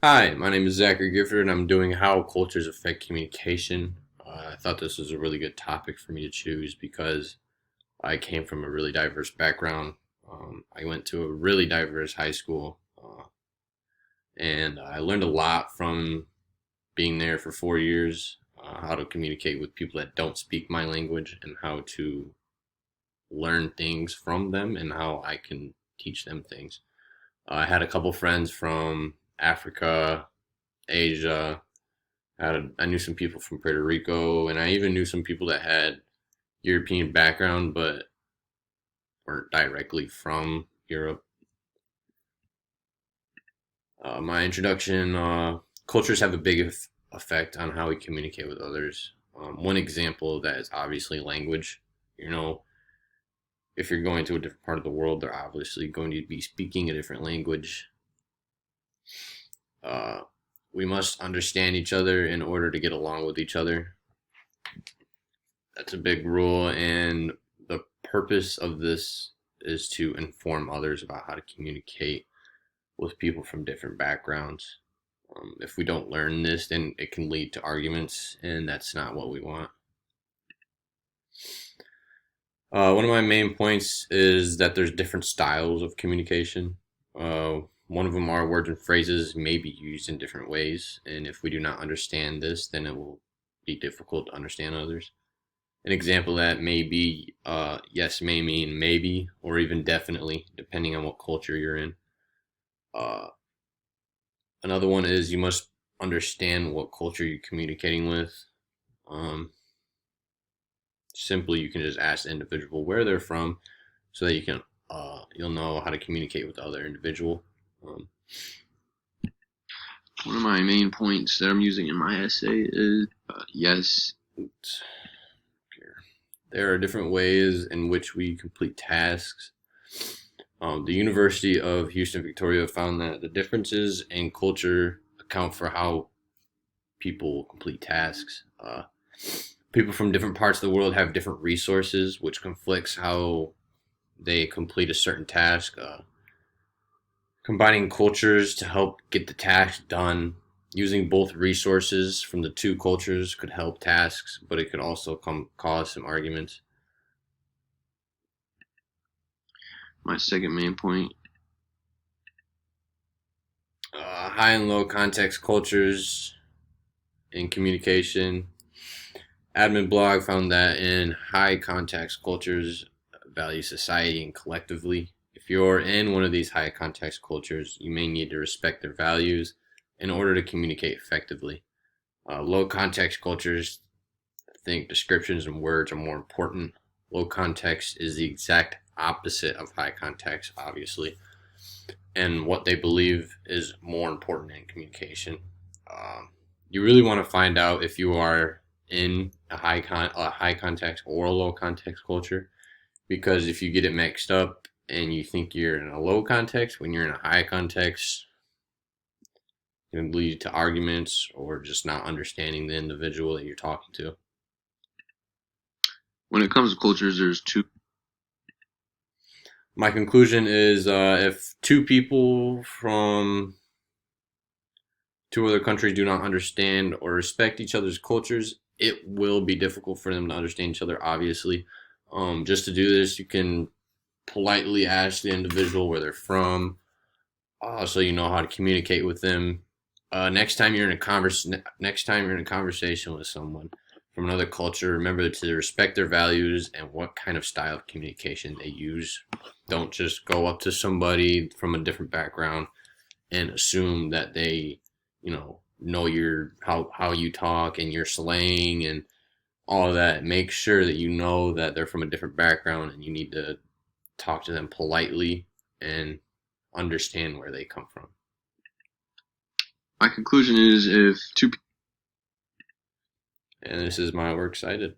Hi, my name is Zachary Gifford, and I'm doing How Cultures Affect Communication. I thought this was a really good topic for me to choose because I came from a really diverse background. I went to a really diverse high school, and I learned a lot from being there for 4 years, how to communicate with people that don't speak my language and how to learn things from them and how I can teach them things. I had a couple friends from Africa, Asia. I knew some people from Puerto Rico, and I even knew some people that had European background but weren't directly from Europe. My introduction: cultures have a big effect on how we communicate with others. One example of that is obviously language. You know, if you're going to a different part of the world, they're obviously going to be speaking a different language. Uh, we must understand each other in order to get along with each other. That's a big rule, and the purpose of this is to inform others about how to communicate with people from different backgrounds. If we don't learn this, then it can lead to arguments, and that's not what we want. One of my main points is that there's different styles of communication. One of them are words and phrases may be used in different ways, and if we do not understand this, then it will be difficult to understand others. An example of that may be yes may mean maybe or even definitely, depending on what culture you're in. Uh, Another one is you must understand what culture you're communicating with. Um, Simply, you can just ask the individual where they're from, so that you'll know how to communicate with the other individual. Um, One of my main points that I'm using in my essay is yes. there are different ways in which we complete tasks. The University of Houston, Victoria found that the differences in culture account for how people complete tasks. People from different parts of the world have different resources, which conflicts how they complete a certain task. Combining cultures to help get the task done. Using both resources from the two cultures could help tasks, but it could also cause some arguments. My second main point. High and low context cultures in communication. Admin blog found that in high context cultures value society and collectively. If you're in one of these high context cultures, you may need to respect their values in order to communicate effectively. Low context cultures think descriptions and words are more important. Low context is the exact opposite of high context, obviously, and what they believe is more important in communication. Um, you really want to find out if you are in a high context or a low context culture, because if you get it mixed up and you think you're in a low context when you're in a high context, it can lead to arguments or just not understanding the individual that you're talking to. When it comes to cultures, there's two. My conclusion is if two people from two other countries do not understand or respect each other's cultures, it will be difficult for them to understand each other, obviously. Just to do this, you can politely ask the individual where they're from, so you know how to communicate with them. Next time you're in a conversation with someone from another culture, remember to respect their values and what kind of style of communication they use. Don't just go up to somebody from a different background and assume that they, know your how you talk and your slang and all of that. Make sure that you know that they're from a different background and you need to talk to them politely and understand where they come from. My conclusion is if two And this is my works cited.